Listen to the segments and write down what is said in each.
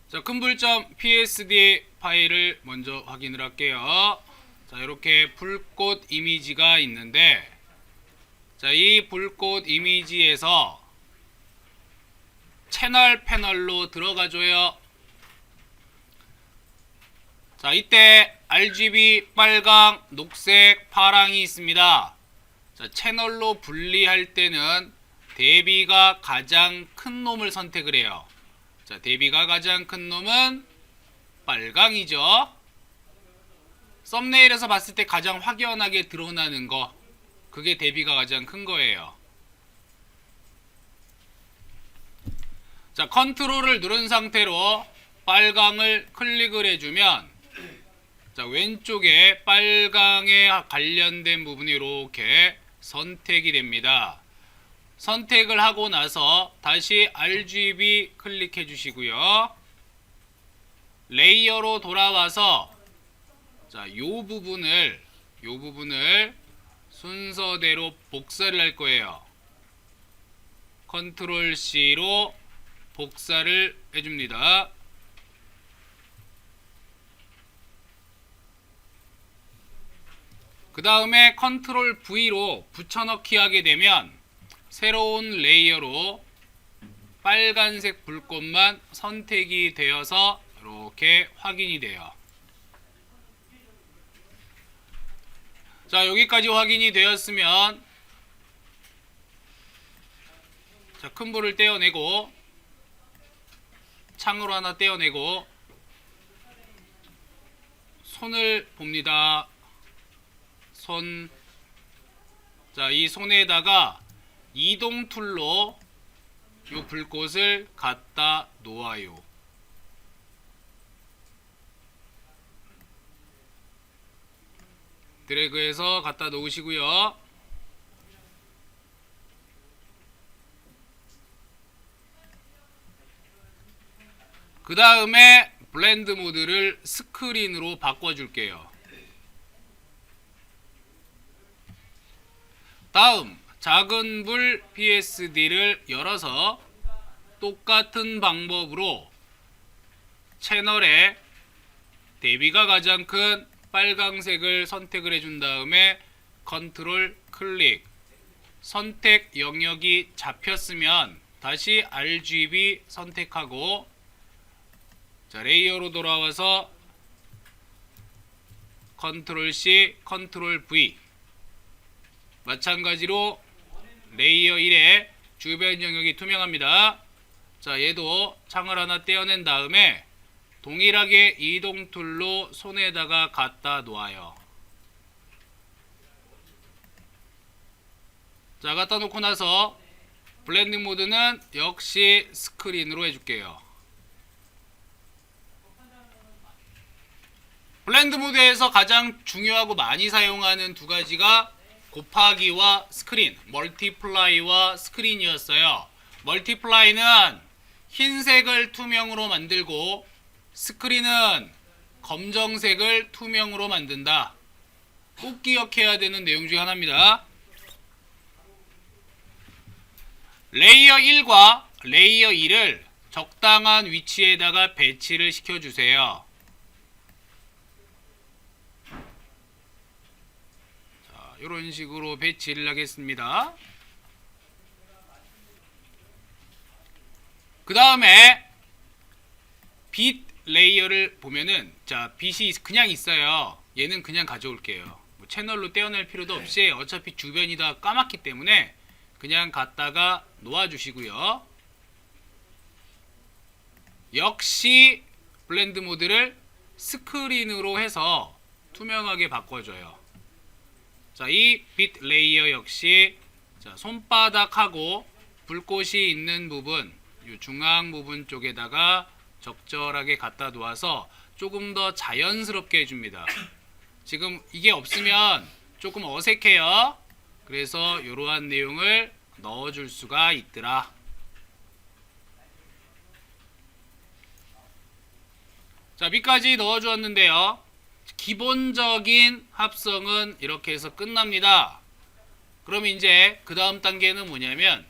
자, 큰불점 PSD 파일을 먼저 확인을 할게요. 자, 이렇게 불꽃 이미지가 있는데, 자, 이 불꽃 이미지에서 채널 패널로 들어가줘요. 자, 이때 RGB 빨강, 녹색, 파랑이 있습니다. 자, 채널로 분리할 때는 대비가 가장 큰 놈을 선택을 해요. 자, 대비가 가장 큰 놈은 빨강이죠. 썸네일에서 봤을 때 가장 확연하게 드러나는 거, 그게 대비가 가장 큰 거예요. 자, 컨트롤을 누른 상태로 빨강을 클릭을 해주면, 자, 왼쪽에 빨강에 관련된 부분이 이렇게 선택이 됩니다. 선택을 하고 나서 다시 RGB 클릭해 주시고요. 레이어로 돌아와서, 자, 요 부분을 순서대로 복사를 할 거예요. 컨트롤 C로 복사를 해줍니다. 그 다음에 컨트롤 V로 붙여넣기 하게 되면 새로운 레이어로 빨간색 불꽃만 선택이 되어서 이렇게 확인이 돼요. 자, 여기까지 확인이 되었으면, 자, 큰 불을 떼어내고 창으로 하나 떼어내고 손을 봅니다. 손. 자, 이 손에다가 이동 툴로 이 불꽃을 갖다 놓아요. 드래그해서 갖다 놓으시고요. 그 다음에 블렌드 모드를 스크린으로 바꿔줄게요. 다음 작은 불 PSD를 열어서 똑같은 방법으로 채널에 대비가 가장 큰 빨강색을 선택을 해준 다음에 컨트롤 클릭, 선택 영역이 잡혔으면 다시 RGB 선택하고, 자, 레이어로 돌아와서 컨트롤 C, 컨트롤 V, 마찬가지로 레이어 1에 주변 영역이 투명합니다. 자, 얘도 창을 하나 떼어낸 다음에 동일하게 이동 툴로 손에다가 갖다 놓아요. 자, 갖다 놓고 나서 블렌딩 모드는 역시 스크린으로 해줄게요. 블렌드 모드에서 가장 중요하고 많이 사용하는 두 가지가 곱하기와 스크린, 멀티플라이와 스크린이었어요. 멀티플라이는 흰색을 투명으로 만들고 스크린은 검정색을 투명으로 만든다. 꼭 기억해야 되는 내용 중 하나입니다. 레이어 1과 레이어 2를 적당한 위치에다가 배치를 시켜주세요. 자, 이런 식으로 배치를 하겠습니다. 그 다음에 빛 레이어를 보면은, 자, 빛이 그냥 있어요. 얘는 그냥 가져올게요. 뭐 채널로 떼어낼 필요도 없이 어차피 주변이 다 까맣기 때문에 그냥 갖다가 놓아주시고요. 역시 블렌드 모드를 스크린으로 해서 투명하게 바꿔줘요. 자, 이 빛 레이어 역시, 자, 손바닥하고 불꽃이 있는 부분, 이 중앙 부분 쪽에다가 적절하게 갖다 놓아서 조금 더 자연스럽게 해줍니다. 지금 이게 없으면 조금 어색해요. 그래서 이러한 내용을 넣어줄 수가 있더라. 자, 밑까지 넣어주었는데요. 기본적인 합성은 이렇게 해서 끝납니다. 그럼 이제 그 다음 단계는 뭐냐면,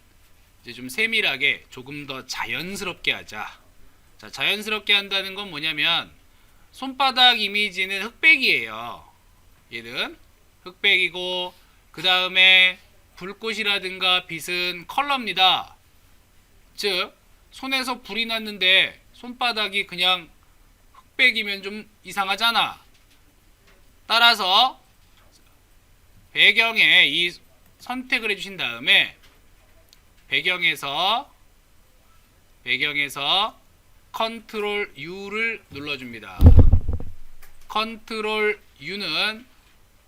이제 좀 세밀하게 조금 더 자연스럽게 하자. 자, 자연스럽게 한다는 건 뭐냐면 손바닥 이미지는 흑백이에요. 얘는 흑백이고 그 다음에 불꽃이라든가 빛은 컬러입니다. 즉 손에서 불이 났는데 손바닥이 그냥 흑백이면 좀 이상하잖아. 따라서 배경에 이 선택을 해주신 다음에 배경에서 컨트롤 U를 눌러줍니다. 컨트롤 U는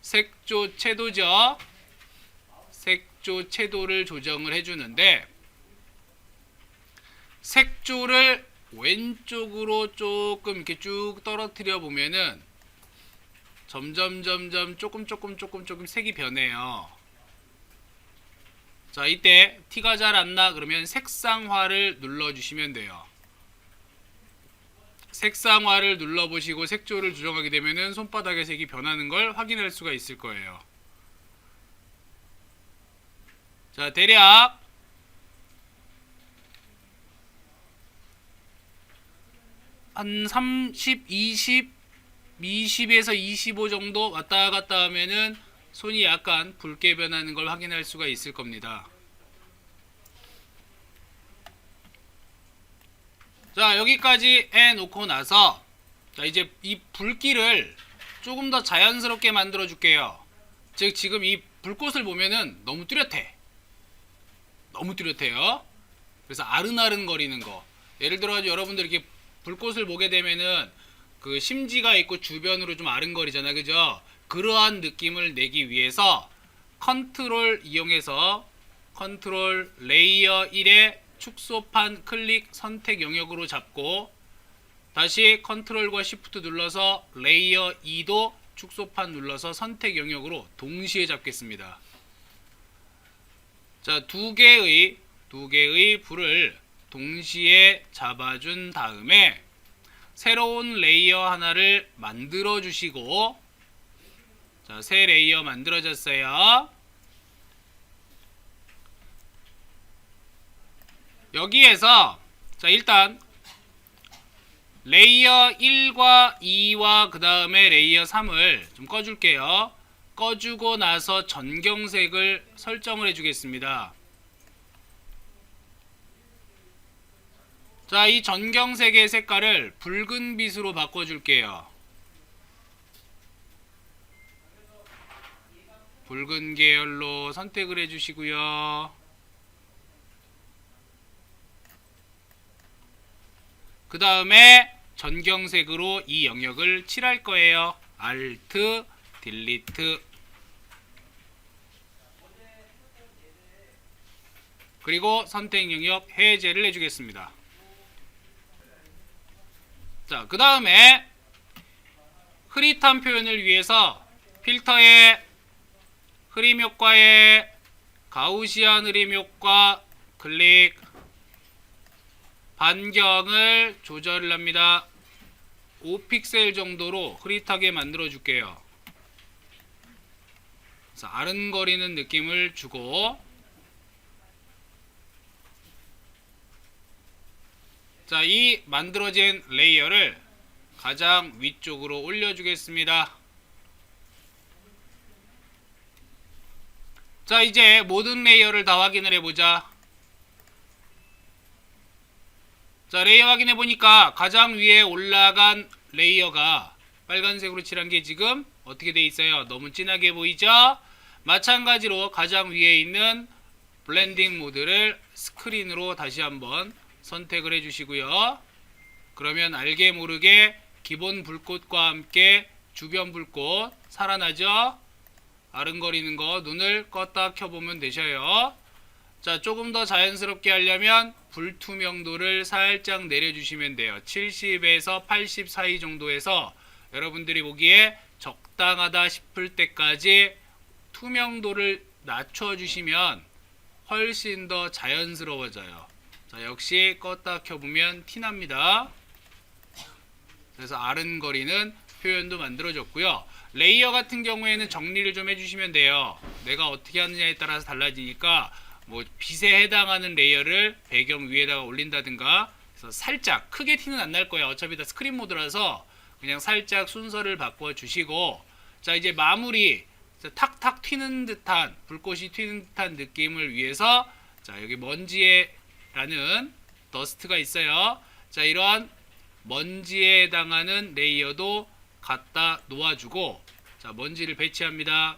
색조 채도죠. 색조 채도를 조정을 해주는데 색조를 왼쪽으로 조금 이렇게 쭉 떨어뜨려 보면은 점점 조금 색이 변해요. 자, 이때 티가 잘 안 나 그러면 색상화를 눌러주시면 돼요. 색상화를 눌러보시고 색조를 조정하게 되면은 손바닥의 색이 변하는 걸 확인할 수가 있을 거예요. 자, 대략 한 30, 20에서 25 정도 왔다 갔다 하면은 손이 약간 붉게 변하는 걸 확인할 수가 있을 겁니다. 자, 여기까지 해놓고 나서 자, 이제 이 불길을 조금 더 자연스럽게 만들어 줄게요. 즉 지금 이 불꽃을 보면은 너무 뚜렷해. 너무 뚜렷해요. 그래서 아른아른 거리는 거. 예를 들어 여러분들 이렇게 불꽃을 보게 되면은 그 심지가 있고 주변으로 좀 아른거리잖아, 그죠? 그러한 느낌을 내기 위해서 컨트롤 이용해서 컨트롤 레이어 1의 축소판 클릭 선택 영역으로 잡고 다시 컨트롤과 시프트 눌러서 레이어 2도 축소판 눌러서 선택 영역으로 동시에 잡겠습니다. 자, 두 개의 불을 동시에 잡아준 다음에 새로운 레이어 하나를 만들어 주시고 자, 새 레이어 만들어졌어요. 여기에서 자, 일단 레이어 1과 2와 그 다음에 레이어 3을 좀 꺼줄게요. 꺼주고 나서 전경색을 설정을 해주겠습니다. 자, 이 전경색의 색깔을 붉은 빛으로 바꿔줄게요. 붉은 계열로 선택을 해주시고요. 그 다음에 전경색으로 이 영역을 칠할 거예요. Alt, Delete. 그리고 선택 영역 해제를 해주겠습니다. 자, 그 다음에 흐릿한 표현을 위해서 필터에 흐림 효과에 가우시안 흐림 효과 클릭 반경을 조절을 합니다. 5픽셀 정도로 흐릿하게 만들어 줄게요. 자, 아른거리는 느낌을 주고 자, 이 만들어진 레이어를 가장 위쪽으로 올려주겠습니다. 자, 이제 모든 레이어를 다 확인을 해보자. 자, 레이어 확인해 보니까 가장 위에 올라간 레이어가 빨간색으로 칠한 게 지금 어떻게 돼 있어요? 너무 진하게 보이죠? 마찬가지로 가장 위에 있는 블렌딩 모드를 스크린으로 다시 한번 선택을 해 주시고요. 그러면 알게 모르게 기본 불꽃과 함께 주변 불꽃 살아나죠? 아른거리는 거 눈을 껐다 켜보면 되셔요. 자, 조금 더 자연스럽게 하려면 불투명도를 살짝 내려주시면 돼요. 70에서 80 사이 정도에서 여러분들이 보기에 적당하다 싶을 때까지 투명도를 낮춰주시면 훨씬 더 자연스러워져요. 자, 역시 껐다 켜보면 티납니다. 그래서 아른거리는 표현도 만들어졌고요. 레이어 같은 경우에는 정리를 좀 해주시면 돼요. 내가 어떻게 하느냐에 따라서 달라지니까 뭐 빛에 해당하는 레이어를 배경 위에다가 올린다든가 그래서 살짝 크게 티는 안 날 거예요. 어차피 다 스크린 모드라서 그냥 살짝 순서를 바꿔 주시고, 자 이제 마무리, 탁탁 튀는 듯한, 불꽃이 튀는 듯한 느낌을 위해서, 자 여기 먼지에라는 더스트가 있어요. 자 이러한 먼지에 해당하는 레이어도 갖다 놓아주고, 자 먼지를 배치합니다.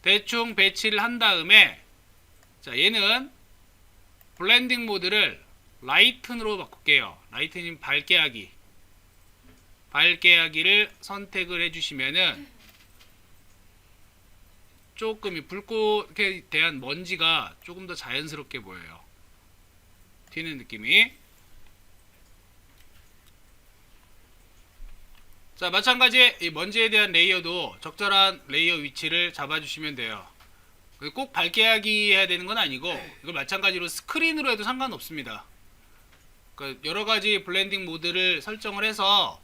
대충 배치를 한 다음에, 자 얘는 블렌딩 모드를 라이튼으로 바꿀게요. 라이트님 밝게 하기, 밝게 하기를 선택을 해주시면은 조금 이 불꽃에 대한 먼지가 조금 더 자연스럽게 보여요. 튀는 느낌이. 자 마찬가지 이 먼지에 대한 레이어도 적절한 레이어 위치를 잡아주시면 돼요. 꼭 밝게 하기 해야 되는 건 아니고, 이걸 마찬가지로 스크린으로 해도 상관없습니다. 그러니까 여러 가지 블렌딩 모드를 설정을 해서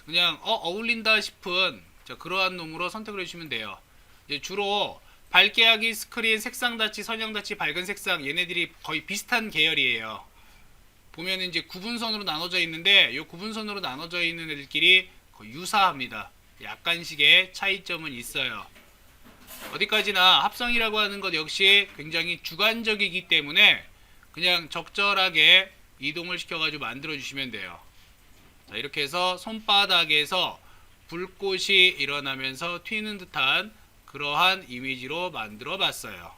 그냥 어울린다 싶은, 자, 그러한 놈으로 선택을 해주시면 돼요. 이제 주로 밝게 하기, 스크린, 색상 닫기, 선형 닫기, 밝은 색상, 얘네들이 거의 비슷한 계열이에요. 보면 이제 구분선으로 나눠져 있는데, 이 구분선으로 나눠져 있는 애들끼리 거의 유사합니다. 약간씩의 차이점은 있어요. 어디까지나 합성이라고 하는 것 역시 굉장히 주관적이기 때문에 그냥 적절하게 이동을 시켜가지고 만들어 주시면 돼요. 자, 이렇게 해서 손바닥에서 불꽃이 일어나면서 튀는 듯한 그러한 이미지로 만들어 봤어요.